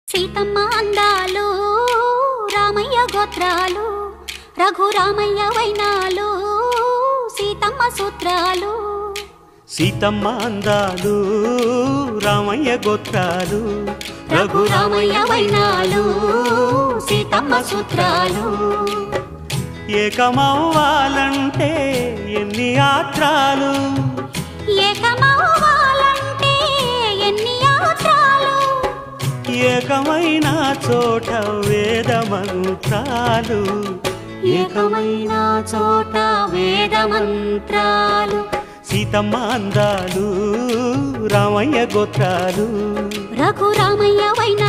సీతమ్మ అందాలు రామయ్య గోత్రాలు రఘురామయ్య వైనాలు సీతమ్మ సూత్రాలు సీతమ్మ అందాలు రామయ్య గోత్రాలు రఘురామయ్య వైనాలు సీతమ్మ సూత్రాలు ఏకమవ్వాలంటే ఎన్ని యాత్రాలు ఏకమవ్వాలంటే ఎన్ని యాత్రాలు ఏకమైన చోట వేద మంత్రాలు ఏకమైన చోట వేద మంత్రాలు సీతమ్మ అందాలు రామయ్య గోత్రాలు రఘురామయ్య వైనాలు